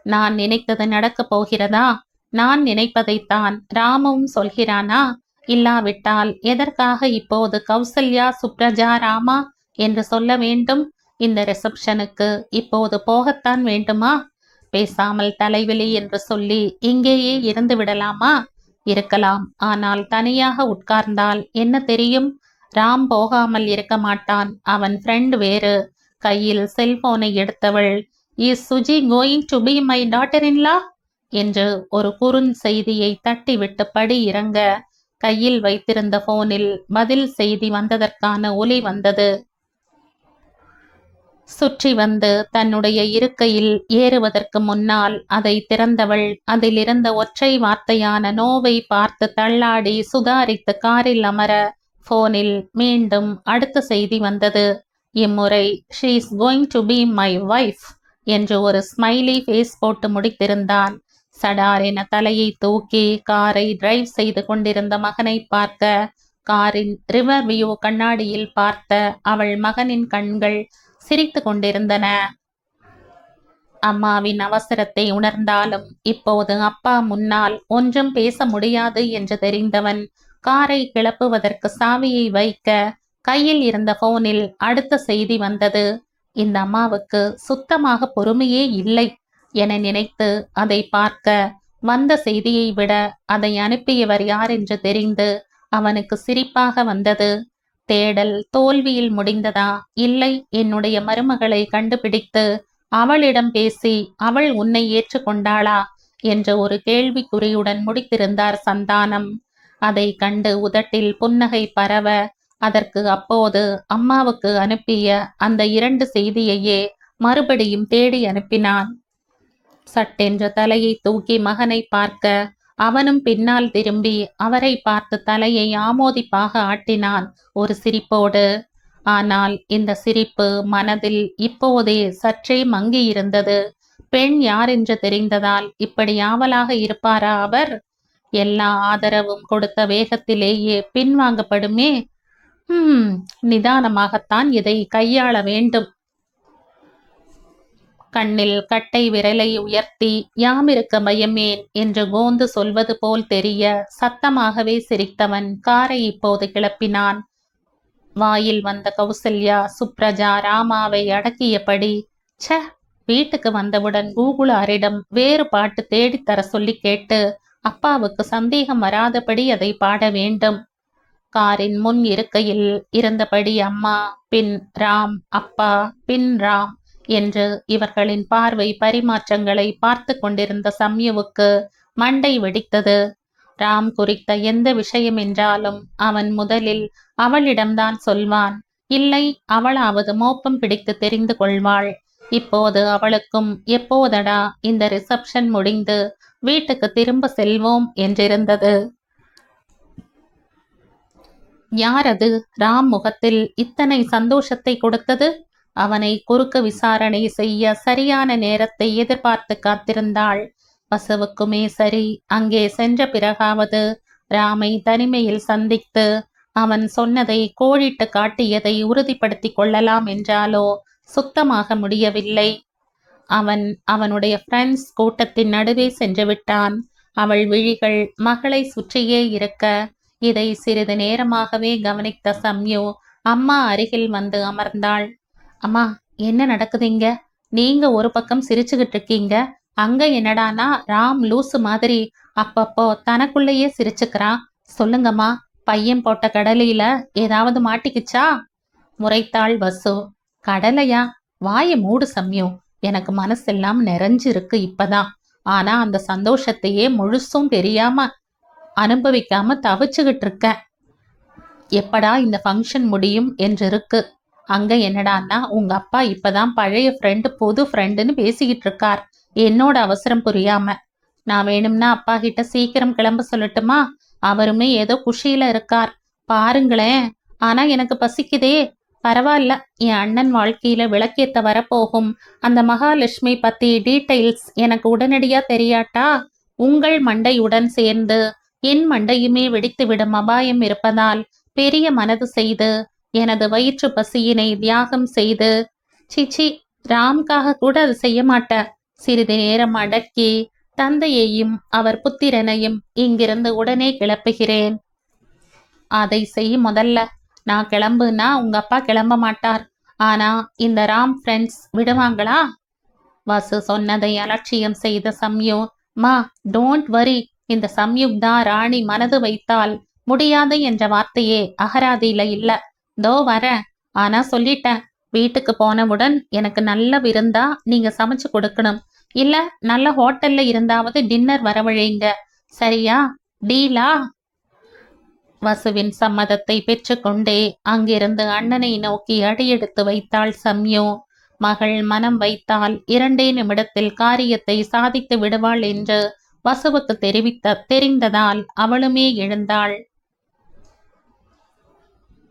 நான் நினைத்தது நடக்கப் போகிறதா? நான் நினைப்பதைத்தான் ராமுவும் சொல்கிறானா? இல்லாவிட்டால் எதற்காக இப்போது கௌசல்யா, சுப்ரஜா, ராமா என்று சொல்ல வேண்டும்? இந்த ரிசப்ஷனுக்கு இப்போது போகத்தான் வேண்டுமா? பேசாமல் தலைவலி என்று சொல்லி இங்கேயே இருந்து விடலாமா? இருக்கலாம். ஆனால் தனியாக உட்கார்ந்தால் என்ன தெரியும்? ராம் போகாமல் இருக்க மாட்டான். அவன் ஃப்ரெண்ட் வேறு. கையில் செல்போனை எடுத்தவள், is Suji going to be my daughter in law என்று ஒரு குறுஞ்செய்தியை தட்டிவிட்டு படி இறங்க கையில் வைத்திருந்த போனில் பதில் செய்தி வந்ததற்கான ஒலி வந்தது. சுற்றி வந்து தன்னுடைய இருக்கையில் ஏறுவதற்கு முன்னால் அதை திறந்தவள் அதிலிருந்த ஒற்றை வார்த்தையான நோவை பார்த்து தள்ளாடி சுதாரித்து காரில் அமர போனில் மீண்டும் அடுத்த செய்தி வந்தது. இம்முறை she is going to be my wife என்று ஒரு ஸ்மைலி ஃபேஸ் போட்டு முடித்திருந்தான். சடார் என தலையை தூக்கி காரை டிரைவ் செய்து கொண்டிருந்த மகனை பார்க்க காரின் ரிவர் வியூ கண்ணாடியில் பார்த்த அவள் மகனின் கண்கள் சிரித்து கொண்டிருந்தன. அம்மாவின் அவசரத்தை உணர்ந்தாலும் இப்போது அப்பா முன்னால் ஒன்றும் பேச முடியாது என்று தெரிந்தவன் காரை கிளப்புவதற்கு சாவியை வைக்க கையில் இருந்த போனில் அடுத்த செய்தி வந்தது. இந்த அம்மாவுக்கு சுத்தமாக பொறுமையே இல்லை என நினைத்து அதை பார்க்க வந்த செய்தியை விட அதை அனுப்பியவர் யார் என்று தெரிந்து அவனுக்கு சிரிப்பாக வந்தது. தேடல் தோல்வியில் முடிந்ததா, இல்லை என்னுடைய மருமகளை கண்டுபிடித்து அவளிடம் பேசி அவள் உன்னை ஏற்றுக்கொண்டாளா என்ற ஒரு கேள்விக்குறியுடன் முடித்திருந்தார் சந்தானம். அதை கண்டு உதட்டில் புன்னகை பரவ அதற்கு அப்போது அம்மாவுக்கு அனுப்பிய அந்த 2 செய்தியையே மறுபடியும் தேடி அனுப்பினான். சட்டென்று தலையை தூக்கி மகனை பார்க்க அவனும் பின்னால் திரும்பி அவரை பார்த்து தலையை ஆமோதிப்பாக ஆட்டினான் ஒரு சிரிப்போடு. ஆனால் இந்த சிரிப்பு மனதில் இப்போதே சற்றே மங்கியிருந்தது. பெண் யார் என்று தெரிந்ததால் இப்படி ஆவலாக இருப்பாரா அவர்? எல்லா ஆதரவும் கொடுத்த வேகத்திலேயே பின்வாங்கப்படுமே. நிதானமாகத்தான் இதை கையாள வேண்டும். கண்ணில் கட்டை விரலை உயர்த்தி யாமிருக்க பயமேன் என்று கோந்து சொல்வது போல் தெரிய சத்தமாகவே சிரித்தவன் காரை இப்போது கிளப்பினான். வாயில் வந்த கௌசல்யா, சுப்ரஜா, ராமாவை அடக்கியபடி, ச, வீட்டுக்கு வந்தவுடன் கூகுளாரிடம் வேறு பாட்டு தேடித்தர சொல்லி கேட்டு அப்பாவுக்கு சந்தேகம் வராதபடி அதை பாட வேண்டும். காரின் முன் இருக்கையில் இருந்தபடி அம்மா, பின் ராம், அப்பா, பின் ராம் என்று இவர்களின் பார்வை பரிமாற்றங்களை பார்த்து கொண்டிருந்த சம்யுவுக்கு மண்டை வெடித்தது. ராம் குறித்த எந்த விஷயம் என்றாலும் அவன் முதலில் அவளிடம்தான் சொல்வான். இல்லை, அவளாவது மோப்பம் பிடித்து தெரிந்து கொள்வாள். இப்போது அவளுக்கும் எப்போதடா இந்த ரிசப்ஷன் முடிந்து வீட்டுக்கு திரும்ப செல்வோம் என்றிருந்தது. யாரது ராம் முகத்தில் இத்தனை சந்தோஷத்தை கொடுத்தது? அவனை குறுக்க விசாரணை செய்ய சரியான நேரத்தை எதிர்பார்த்து காத்திருந்தாள். வசுவுக்குமே சரி, அங்கே சென்ற பிறகாவது ராமை தனிமையில் சந்தித்து அவன் சொன்னதை கோடிட்டு காட்டியதை உறுதிப்படுத்தி கொள்ளலாம் என்றாலோ சுத்தமாக முடியவில்லை. அவன் அவனுடைய ஃப்ரெண்ட்ஸ் கூட்டத்தின் நடுவே சென்று விட்டான். அவள் விழிகள் மகளை சுற்றியே இருக்க இதை சிறிது நேரமாகவே கவனித்த சம்யு அம்மா அருகில் வந்து அமர்ந்தாள். அம்மா, என்ன நடக்குதுங்க? நீங்க ஒரு பக்கம் சிரிச்சுக்கிட்டு இருக்கீங்க, அங்க என்னடானா ராம் லூசு மாதிரி அப்பப்போ தனக்குள்ளேயே சிரிச்சுக்கிறான். சொல்லுங்கம்மா, பையன் போட்ட கடலையில ஏதாவது மாட்டிக்கிச்சா? முறைத்தாள் வசு. கடலையா? வாய மூடு சம்யு. எனக்கு மனசெல்லாம் நிறைஞ்சிருக்கு இப்பதான். ஆனா அந்த சந்தோஷத்தையே முழுசும் தெரியாம அனுபவிக்காம தவிச்சுக்கிட்டு இருக்க. எப்படா இந்த ஃபங்க்ஷன் முடியும் என்று இருக்கு. அங்க என்னடான்னா உங்க அப்பா இப்பதான் பழைய ஃப்ரெண்டு புது ஃப்ரெண்டுன்னு பேசிக்கிட்டு இருக்கார். என்னோட அவசரம் புரியாம. நான் வேணும்னா அப்பா கிட்ட சீக்கிரம் கிளம்ப சொல்லட்டுமா? அவருமே ஏதோ குஷியில இருக்கார். பாருங்களேன். ஆனா எனக்கு பசிக்குதே. பரவாயில்ல, என் அண்ணன் வாழ்க்கையில விளக்கேத்த வரப்போகும் அந்த மகாலட்சுமி பத்தி டீட்டெயில்ஸ் எனக்கு உடனடியா தெரியாட்டா உங்கள் மண்டையுடன் சேர்ந்து என் மண்டையுமே வெடித்துவிடும் அபாயம் இருப்பதால் பெரிய மனது செய்து எனது வயிற்று பசியினை தியாகம் செய்து, சிச்சி, ராம்காக கூட அது செய்ய மாட்டேன். சிறிது நேரம் அடக்கி தந்தையையும் அவர் புத்திரனையும் இங்கிருந்து உடனே கிளப்புகிறேன். அதை செய் முதல்ல. நான் கிளம்புனா உங்க அப்பா கிளம்ப மாட்டார். ஆனா இந்த ராம் ஃப்ரெண்ட்ஸ் விடுவாங்களா? வசு சொன்னதை அலட்சியம் செய்த சம்யு, மா டோன்ட் வரி. இந்த சம்யுக் தான் ராணி மனது வைத்தால் முடியாது என்ற வார்த்தையே அகராதியில இல்ல. தோ வர. ஆனா சொல்லிட்டேன், வீட்டுக்கு போனவுடன் எனக்கு நல்ல விருந்தா நீங்க சமைச்சு கொடுக்கணும். இல்ல நல்ல ஹோட்டல்ல இருந்தாவது டின்னர் வரவழைங்க. சரியா? டீலா? வசுவின் சம்மதத்தை பெற்றுக்கொண்டே அங்கிருந்து அண்ணனை நோக்கி அடியெடுத்து வைத்தாள் சம்யு. மகள் மனம் வைத்தால் 2 நிமிடத்தில் காரியத்தை சாதித்து விடுவாள் என்று வசுவுக்கு தெரிந்ததால் அவளுமே எழுந்தாள்.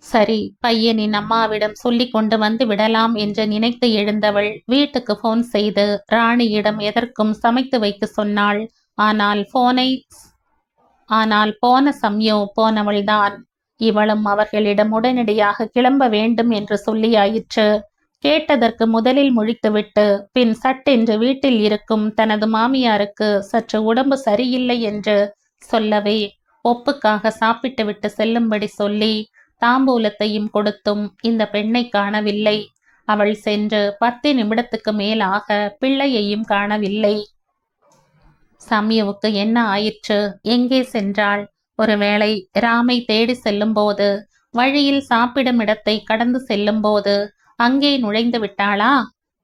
சரி, பையனின் அம்மாவிடம் சொல்லி கொண்டு வந்து விடலாம் என்று நினைத்து எழுந்தவள் வீட்டுக்கு போன் செய்து ராணியிடம் எதற்கும் சமைத்து வைக்க சொன்னாள். ஆனால் போன சம்யு போனவள்தான். இவளும் அவர்களிடம் உடனடியாக கிளம்ப வேண்டும் என்று சொல்லியாயிற்று. கேட்டதற்கு முதலில் முழித்துவிட்டு பின் சட்டென்று வீட்டில் இருக்கும் தனது மாமியாருக்கு சற்று உடம்பு சரியில்லை என்று சொல்லவே ஒப்புக்காக சாப்பிட்டு விட்டு செல்லும்படி சொல்லி தாம்பூலத்தையும் கொடுத்தும் இந்த பெண்ணை காணவில்லை. அவள் சென்று 10 நிமிடத்துக்கு மேலாக பிள்ளையையும் காணவில்லை. சம்யுவுக்கு என்ன ஆயிற்று? எங்கே சென்றாள்? ஒருவேளை ராமை தேடி செல்லும் போது, வழியில் சாப்பிடும் இடத்தை கடந்து செல்லும் போது அங்கே நுழைந்து விட்டாளா?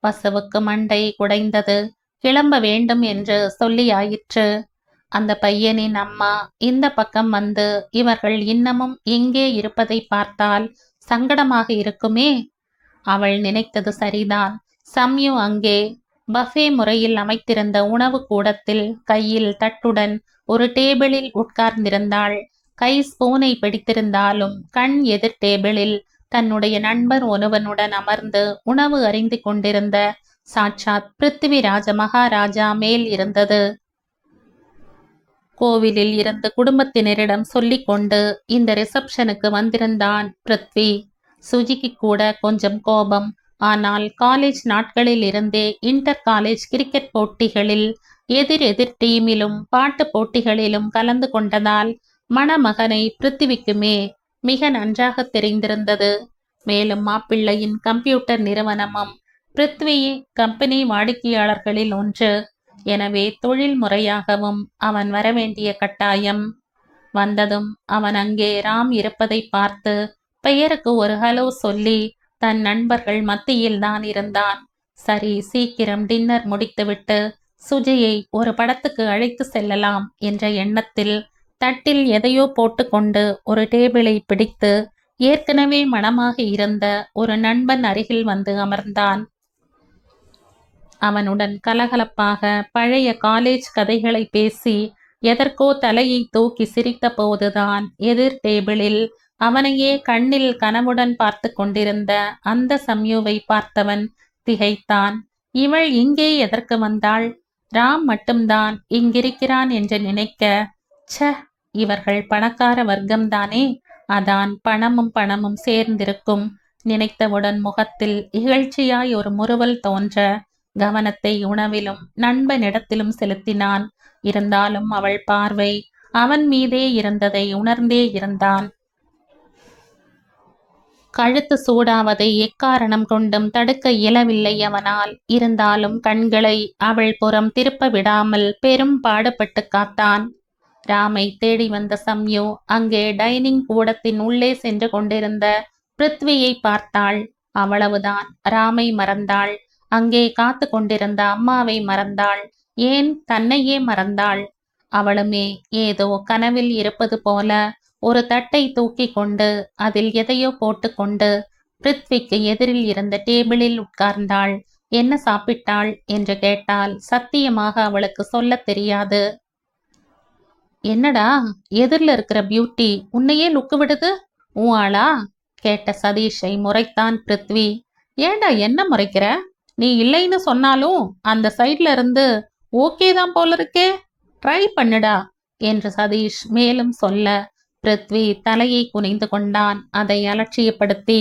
வசுவுக்கு மண்டை குடைந்தது. கிளம்ப வேண்டும் என்று சொல்லியாயிற்று. அந்த பையனின் அம்மா இந்த பக்கம் வந்து இவர்கள் இன்னமும் எங்கே இருப்பதை பார்த்தால் சங்கடமாக இருக்குமே. அவள் நினைத்தது சரிதான். சம்யு அங்கே பஃபே முறையில் அமைத்திருந்த உணவு கூடத்தில் கையில் தட்டுடன் ஒரு டேபிளில் உட்கார்ந்திருந்தாள். கை ஸ்பூனை பிடித்திருந்தாலும் கண் எதிர் டேபிளில் தன்னுடைய நண்பர் ஒருவனுடன் அமர்ந்து உணவு அறிந்து கொண்டிருந்த சாட்சாத் பிருத்திவிராஜ மகாராஜா மேல் இருந்தது. கோவிலில் இருந்து குடும்பத்தினரிடம் சொல்லிக்கொண்டு இந்த ரிசப்ஷனுக்கு வந்திருந்தான் பிருத்வி. சுஜிக்கு கூட கொஞ்சம் கோபம். ஆனால் காலேஜ் நாட்களில் இருந்தே இன்டர் காலேஜ் கிரிக்கெட் போட்டிகளில் எதிர் டீமிலும் பாட்டு போட்டிகளிலும் கலந்து கொண்டதால் மணமகனை பிருத்திவிக்குமே மிக நன்றாக தெரிந்திருந்தது. மேலும் மாப்பிள்ளையின் கம்ப்யூட்டர் நிறுவனமும் பிருத்வி கம்பெனி வாடிக்கையாளர்களில் ஒன்று. எனவே தொழில் முறையாகவும் அவன் வரவேண்டிய கட்டாயம். வந்ததும் அவன் அங்கே ராம் இருப்பதை பார்த்து பெயருக்கு ஒரு ஹலோ சொல்லி தன் நண்பர்கள் மத்தியில் தான் இருந்தான். சரி, சீக்கிரம் டின்னர் முடித்துவிட்டு சுஜியை ஒரு படத்துக்கு அழைத்து செல்லலாம் என்ற எண்ணத்தில் தட்டில் எதையோ போட்டுக்கொண்டு ஒரு டேபிளை பிடித்து ஏற்கனவே மனமாக இருந்த ஒரு நண்பன் அருகில் வந்து அமர்ந்தான். அவனுடன் கலகலப்பாக பழைய காலேஜ் கதைகளை பேசி எதற்கோ தலையை தூக்கி சிரித்த போதுதான் எதிர் டேபிளில் அவனையே கண்ணில் கனவுடன் பார்த்து கொண்டிருந்த அந்த சம்யுவை பார்த்தவன் திகைத்தான். இவள் இங்கே எதற்கு வந்தாள்? ராம் மட்டும்தான் இங்கிருக்கிறான் என்று நினைக்க, ச்ச, இவர்கள் பணக்கார வர்க்கம்தானே, அதான் பணமும் சேர்ந்திருக்கும். நினைத்தவுடன் முகத்தில் இகழ்ச்சியாய் ஒரு முறுவல் தோன்ற கவனத்தை உணவிலும் நண்பனிடத்திலும் செலுத்தினான். இருந்தாலும் அவள் பார்வை அவன் மீதே இருந்ததை உணர்ந்தே இருந்தான். கழுத்து சூடாவதை எக்காரணம் கொண்டும் தடுக்க இயலவில்லை அவனால். இருந்தாலும் கண்களை அவள் புறம் திருப்ப விடாமல் பெரும் பாடுபட்டு காத்தான். ராமை தேடி வந்த சம்யு அங்கே டைனிங் கூடத்தின் உள்ளே சென்று கொண்டிருந்த பிருத்வியை பார்த்தாள். அவ்வளவுதான். ராமை மறந்தாள். அங்கே காத்து கொண்டிருந்த அம்மாவை மறந்தாள். ஏன் தன்னையே மறந்தாள். அவளுமே ஏதோ கனவில் இருப்பது போல ஒரு தட்டை தூக்கி கொண்டு அதில் எதையோ போட்டுக்கொண்டு பிருத்விக்கு எதிரில் இருந்த டேபிளில் உட்கார்ந்தாள். என்ன சாப்பிட்டாள் என்று கேட்டால் சத்தியமாக அவளுக்கு சொல்ல தெரியாது. என்னடா எதிரில் இருக்கிற பியூட்டி உன்னையே லுக்கு விடுது, உன் ஆளா கேட்ட சதீஷை முறைத்தான் பிருத்வி. ஏண்டா என்ன முறைக்கிற? நீ இல்லைன்னு சொன்னாலும் அந்த சைட்ல இருந்து ஓகே தான் போல இருக்கே, ட்ரை பண்ணுடா என்று சதீஷ் மேலும் சொல்ல பிருத்வி தலையை குனிந்து கொண்டான். அதை அலட்சியப்படுத்தி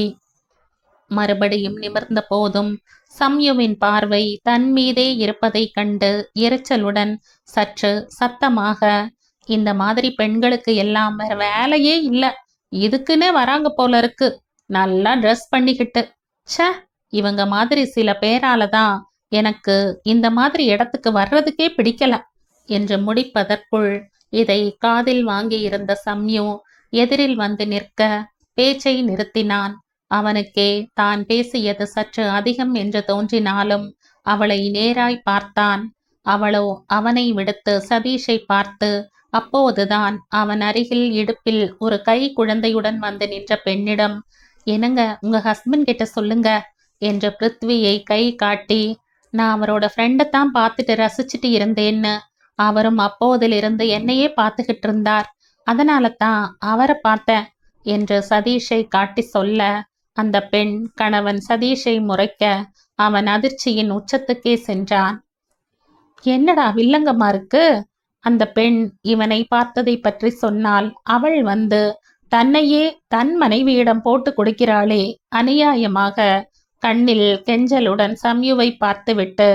மறுபடியும் நிமிர்ந்த போதும் சம்யுவின் பார்வை தன் மீதே இருப்பதைக் கண்டு எரிச்சலுடன் சற்று சத்தமாக, இந்த மாதிரி பெண்களுக்கு எல்லாம் வேற வேலையே இல்ல, இதுக்குன்னே வராங்க போல இருக்கு, நல்லா ட்ரெஸ் பண்ணிக்கிட்டு, ச்சே இவங்க மாதிரி சில பேரால தான் எனக்கு இந்த மாதிரி இடத்துக்கு வர்றதுக்கே பிடிக்கல என்று முடிப்பதற்குள் இதை காதில் வாங்கி இருந்த சம்யு எதிரில் வந்து நிற்க பேச்சை நிறுத்தினான். அவனுக்கே தான் பேசியது சற்று அதிகம் என்று தோன்றினாலும் அவளை நேராய் பார்த்தான். அவளோ அவனை விடுத்து சதீஷை பார்த்து, அப்போதுதான் அவன் அருகில் இடுப்பில் ஒரு கை குழந்தையுடன் வந்து நின்ற பெண்ணிடம், என்னங்க உங்க ஹஸ்பண்ட் கிட்ட சொல்லுங்க என்று பிருத்வியை கை காட்டி, நான் அவரோட ஃப்ரெண்டைத்தான் பார்த்துட்டு ரசிச்சுட்டு இருந்தேன்னு, அவரும் அப்போதிலிருந்து என்னையே பார்த்துக்கிட்டு இருந்தார், அதனால தான் அவரை பார்த்தேன் என்று சதீஷை காட்டி சொல்ல, அந்த பெண் கணவன் சதீஷை முறைக்க அவன் அதிர்ச்சியின் உச்சத்துக்கே சென்றான். என்னடா வில்லங்கம்மா இருக்கு? அந்த பெண் இவனை பார்த்ததை பற்றி சொன்னால் அவள் வந்து தன்னையே தன் மனைவியிடம் போட்டு கொடுக்கிறாளே அநியாயமாக. கண்ணில் கெஞ்சலுடன் சம்யுவை பார்த்துவிட்டு,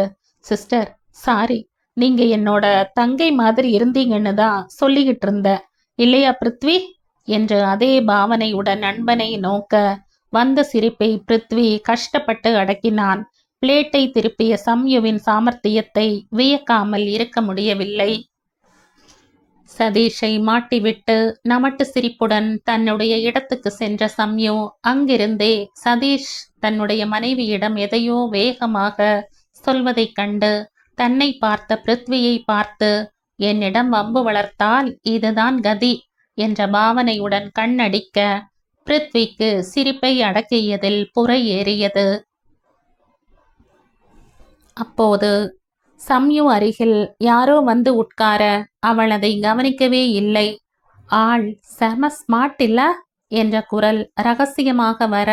சிஸ்டர் சாரி, நீங்க என்னோட தங்கை மாதிரி இருந்தீங்கன்னு தான் சொல்லிக்கிட்டு இருந்த இல்லையா பிருத்வி என்று அதே பாவனையுடன் நண்பனை நோக்க வந்த சிரிப்பை பிருத்வி கஷ்டப்பட்டு அடக்கினான். பிளேட்டை திருப்பிய சம்யுவின் சாமர்த்தியத்தை வியக்காமல் இருக்க முடியவில்லை. சதீஷை மாட்டிவிட்டு நமட்டு சிரிப்புடன் தன்னுடைய இடத்துக்கு சென்ற சம்யு அங்கிருந்தே சதீஷ் தன்னுடைய மனைவியிடம் எதையோ வேகமாக சொல்வதைக் கண்டு தன்னை பார்த்த பிருத்வியை பார்த்து, என்னிடம் வம்பு வளர்த்தால் இதுதான் கதி என்ற பாவனையுடன் கண்ணடிக்க பிருத்விக்கு சிரிப்பை அடக்கியதில் புரை ஏறியது. அப்போது சம்யு அருகில் யாரோ வந்து உட்கார அவள் அதை கவனிக்கவே இல்லை. ஆள் செம ஸ்மார்ட் இல்ல என்ற குரல் ரகசியமாக வர,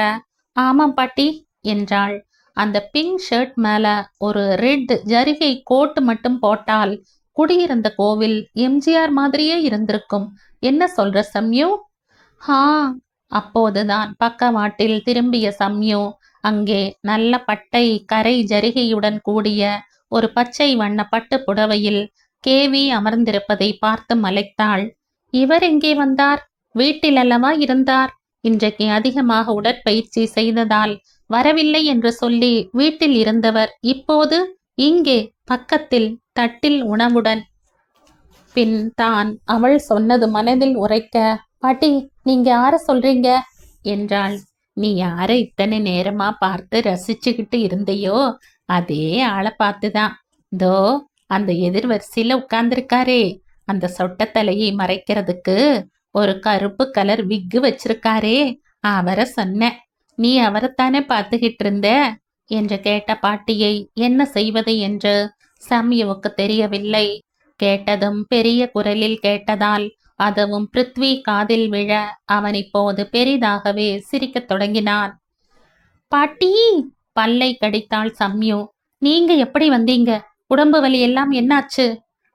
ஆமாம் பாட்டி என்றாள். அந்த பிங்க் ஷர்ட் மேல ஒரு ரெட் ஜரிகை கோட்டு மட்டும் போட்டால் குடியிருந்த கோவில் எம்ஜிஆர் மாதிரியே இருந்திருக்கும். என்ன சொல்ற சம்யு? ஹா. அப்போதுதான் பக்கவாட்டில் திரும்பிய சம்யு அங்கே நல்ல பட்டை கரை ஜரிகையுடன் கூடிய ஒரு பச்சை வண்ண பட்டு புடவையில் கேவி அமர்ந்திருப்பதை பார்த்து மலைத்தாள். இவர் எங்கே வந்தார்? வீட்டில் அல்லவா இருந்தார். இன்றைக்கு அதிகமாக உடற்பயிற்சி செய்ததால் வரவில்லை என்று சொல்லி வீட்டில் இருந்தவர் இப்போது இங்கே பக்கத்தில் தட்டில் உணவுடன். பின் தான் அவள் சொன்னது மனதில் உரைக்க, பாட்டி நீங்க யார சொல்றீங்க என்றாள். நீ யாரை இத்தனை நேரமா பார்த்து ரசிச்சுக்கிட்டு இருந்தையோ அதே ஆளை பார்த்துதான். தோ அந்த எதிர் வரிசையில உட்கார்ந்துருக்காரே, அந்த சொட்ட தலையை மறைக்கிறதுக்கு ஒரு கருப்பு கலர் விக்கு வச்சிருக்காரே, அவரை சொன்ன. நீ அவரைத்தானே பார்த்துக்கிட்டு இருந்த என்று கேட்ட பாட்டியை என்ன செய்வது என்று சம்யுவுக்கு தெரியவில்லை. கேட்டதும் பெரிய குரலில் கேட்டதால் அதுவும் பிருத்வி காதில் விழ அவன் இப்போது பெரிதாகவே சிரிக்கத் தொடங்கினான். பாட்டி பல்லை கடித்தாள் சம்யு. நீங்க எப்படி வந்தீங்க? உடம்பு வலி எல்லாம் என்னாச்சு?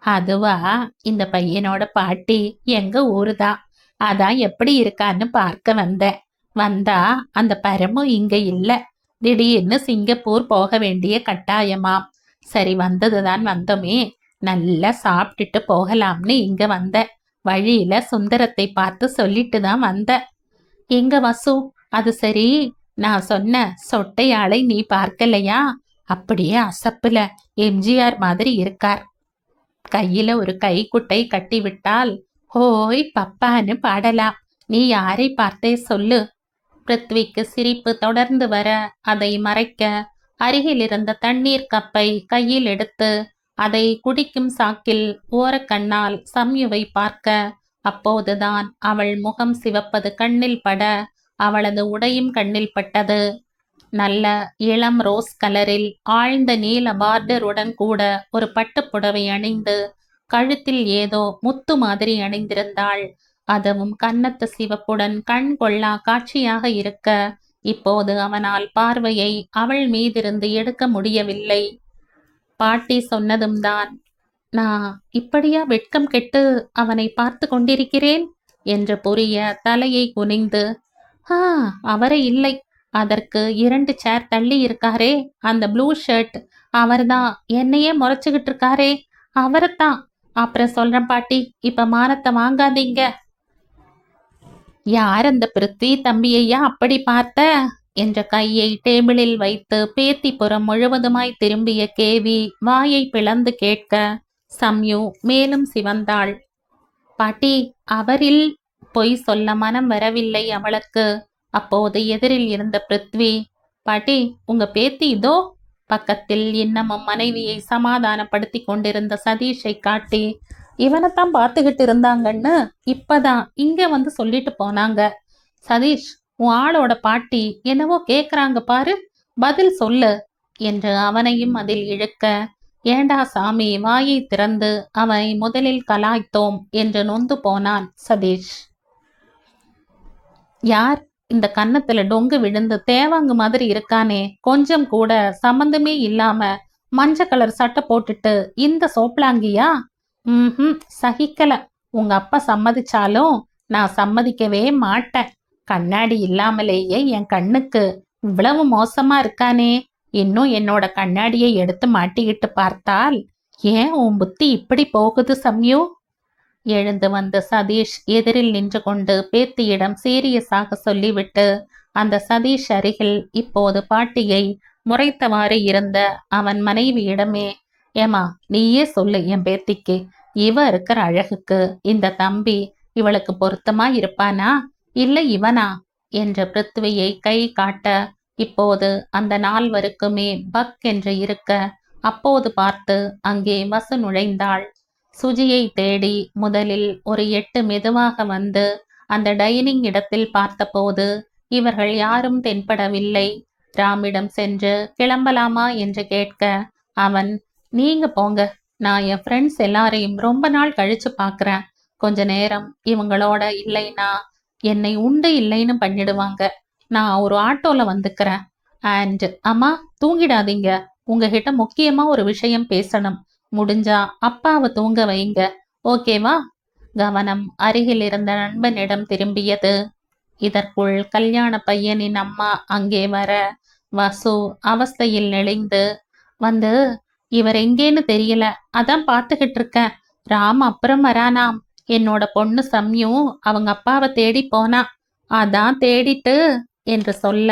அதுவா, இந்த பையனோட பாட்டி எங்க ஊருதான், அதான் எப்படி இருக்கான்னு பார்க்க வந்தேன். வந்தா அந்த பரமும் இங்க இல்ல, திடீர்னு சிங்கப்பூர் போக வேண்டிய கட்டாயமாம். சரி வந்ததுதான் வந்தோமே, நல்லா சாப்பிட்டுட்டு போகலாம்னு இங்க வந்த. வழியில சுந்தரத்தை பார்த்து சொல்லிட்டு தான் வந்த. எங்க வசு? அது சரி, நான் சொன்ன சொட்டையாளை நீ பார்க்கலையா? அப்படியே அசப்புல எம்ஜிஆர் மாதிரி இருக்கார். கையில ஒரு கைக்குட்டை கட்டிவிட்டால் ஹோய் பப்பான்னு பாடலாம். நீ யாரை பார்த்தே சொல்லு. பிருத்விக்கு சிரிப்பு தொடர்ந்து வர அதை மறைக்க அருகில் இருந்த தண்ணீர் கப்பை கையில் எடுத்து அதை குடிக்கும் சாக்கில் ஓரக்கண்ணால் சம்யுவை பார்க்க அப்போதுதான் அவள் முகம் சிவப்பது கண்ணில் பட அவளது உடையும் கண்ணில் பட்டது. நல்ல இளம் ரோஸ் கலரில் ஆழ்ந்த நீல பார்டருடன் கூட ஒரு பட்டுப்புடவை அணிந்து கழுத்தில் ஏதோ முத்து மாதிரி அணிந்திருந்தாள். அதுவும் கன்னத்து சிவப்புடன் கண் கொள்ளா காட்சியாக இருக்க இப்போது அவனால் பார்வையை அவள் மீதிருந்து எடுக்க முடியவில்லை. பாட்டி சொன்னதும் தான், நான் இப்படியா வெட்கம் கெட்டு அவனை பார்த்து கொண்டிருக்கிறேன் என்று புரிய தலையை குனிந்து, அவரை இல்லை, அதற்கு 2 சேர் தள்ளி இருக்காரே அந்த ப்ளூ ஷர்ட், அவர்தான் என்னையே முறைச்சுக்கிட்டு இருக்காரே, அவரைத்தான். அப்புறம் சொல்றேன் பாட்டி, இப்ப மானத்தை வாங்காதீங்க. யார் அந்த பிருத்வி தம்பியையா அப்படி பார்த்த என்ற கையை டேபிளில் வைத்து பேத்திப்புறம் முழுவதுமாய் திரும்பிய கேவி வாயை பிளந்து கேட்க சம்யு மேலும் சிவந்தாள். பாட்டி, அவரில் பொய் சொல்ல மனம் வரவில்லை அவளுக்கு. அப்போது எதிரில் இருந்த பிருத்வி, பாட்டி உங்க பேத்தி இதோ. பக்கத்தில் இன்னமும் மனைவியை சமாதானப்படுத்தி கொண்டிருந்த சதீஷை காட்டி, இவனைத்தான் பார்த்துக்கிட்டு இருந்தாங்கன்னு இப்பதான் இங்க வந்து சொல்லிட்டு போனாங்க. சதீஷ், உன் ஆளோட பாட்டி என்னவோ கேக்குறாங்க பாரு, பதில் சொல்லு என்று அவனையும் அதில் இழுக்க, ஏண்டா சாமி வாயை திறந்து அவனை முதலில் கலாய்த்தோம் என்று நொந்து போனான் சதீஷ். யார் இந்த கன்னத்துல டொங்கு விழுந்து தேவாங்கு மாதிரி இருக்கானே, கொஞ்சம் கூட சம்பந்தமே இல்லாம மஞ்ச கலர் சட்டை போட்டுட்டு இந்த சோப்லாங்கியா? சகிக்கல. உங்க அப்பா சம்மதிச்சாலும் நான் சம்மதிக்கவே மாட்டேன். கண்ணாடி இல்லாமலேயே என் கண்ணுக்கு இவ்வளவு மோசமா இருக்கானே, இன்னும் என்னோட கண்ணாடியை எடுத்து மாட்டிக்கிட்டு பார்த்தால் ஏன் உன் புத்தி இப்படி போகுது சம்யு? எழுந்து வந்த சதீஷ் எதிரில் நின்று கொண்டு பேத்தியிடம் சீரியஸாக சொல்லிவிட்டு அந்த சதீஷ் அருகில் இப்போது பாட்டியை முறைத்தவாறு இருந்த அவன் மனைவியிடமே, ஏமா நீயே சொல்லு என் பேத்திக்கு, இவ இருக்கிற அழகுக்கு இந்த தம்பி இவளுக்கு பொருத்தமா இருப்பானா இல்லை இவனா என்ற பிருத்வியை கை காட்ட இப்போது அந்த 4வருக்குமே பக் என்று இருக்க அப்போது பார்த்து அங்கே வசு நுழைந்தாள். சுஜியை தேடி முதலில் ஒரு 8 மெதுவாக வந்து அந்த டைனிங் இடத்தில் பார்த்தபோது இவர்கள் யாரும் தென்படவில்லை. ராமிடம் சென்று கிளம்பலாமா என்று கேட்க அவன், நீங்க போங்க, நான் என் ஃப்ரெண்ட்ஸ் எல்லாரையும் ரொம்ப நாள் கழிச்சு பார்க்குறேன். கொஞ்ச நேரம் இவங்களோட இல்லைன்னா என்னை உண்டு இல்லைன்னு பண்ணிடுவாங்க. நான் ஒரு ஆட்டோல வந்துக்கிறேன். அண்ட் அம்மா தூங்கிடாதீங்க, உங்ககிட்ட முக்கியமா ஒரு விஷயம் பேசணும். முடிஞ்சா அப்பாவை தூங்க வைங்க, ஓகேவா? கவனம் அருகில் இருந்த நண்பனிடம் திரும்பியது. இதற்குள் கல்யாண பையனின் அம்மா அங்கே வர வசு அவஸ்தையில் நெளிந்து வந்து, இவர் எங்கேன்னு தெரியல, அதான் பார்த்துக்கிட்டு இருக்கேன். ராம் அப்புறம் வரானாம். என்னோட பொண்ணு சம்யு அவங்க அப்பாவை தேடி போனா, அதான் தேடிட்டு என்று சொல்ல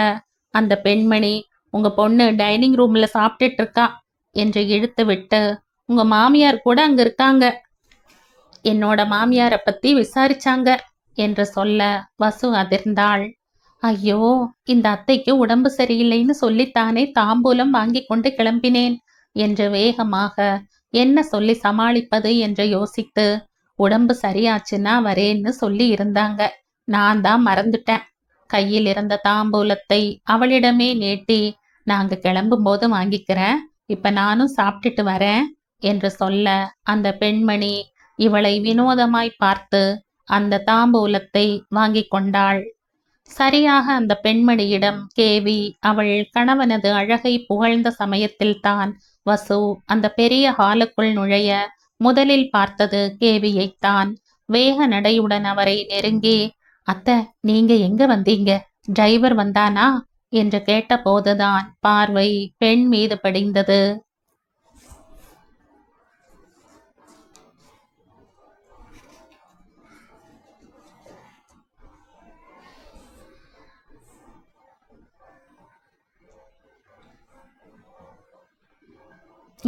அந்த பெண்மணி, உங்க பொண்ணு டைனிங் ரூம்ல சாப்பிட்டுட்டு இருக்கா என்று இழுத்து விட்டு, உங்க மாமியார் கூட அங்க இருக்காங்க, என்னோட மாமியாரை பத்தி விசாரிச்சாங்க என்று சொல்ல வசு அதிர்ந்தாள். ஐயோ, இந்த அத்தைக்கு உடம்பு சரியில்லைன்னு சொல்லித்தானே தாம்பூலம் வாங்கி கொண்டு கிளம்பினேன் என்று வேகமாக என்ன சொல்லி சமாளிப்பது என்று யோசித்து, உடம்பு சரியாச்சுன்னா வரேன்னு சொல்லி இருந்தாங்க, நான் தான் மறந்துட்டேன். கையில் இருந்த தாம்பூலத்தை அவளிடமே நீட்டி, நாங்க கிளம்பும் போது வாங்கிக்கிறேன், இப்ப நானும் சாப்பிட்டுட்டு வரேன் என்று சொல்ல அந்த பெண்மணி இவளை வினோதமாய் பார்த்து அந்த தாம்பூலத்தை வாங்கி கொண்டாள். சரியாக அந்த பெண்மணியிடம் கேவி அவள் கணவனது அழகை புகழ்ந்த சமயத்தில்தான் வசு அந்த பெரிய ஹாலுக்குள் நுழைய முதலில் பார்த்தது கேவியைத்தான். வேக நடையுடன் அவரை நெருங்கி, அத்தை நீங்க எங்க வந்தீங்க, டிரைவர் வந்தானா என்று கேட்டபோதுதான் பார்வை பெண் மீது படிந்தது.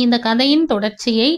இந்த கதையின் தொடர்ச்சியை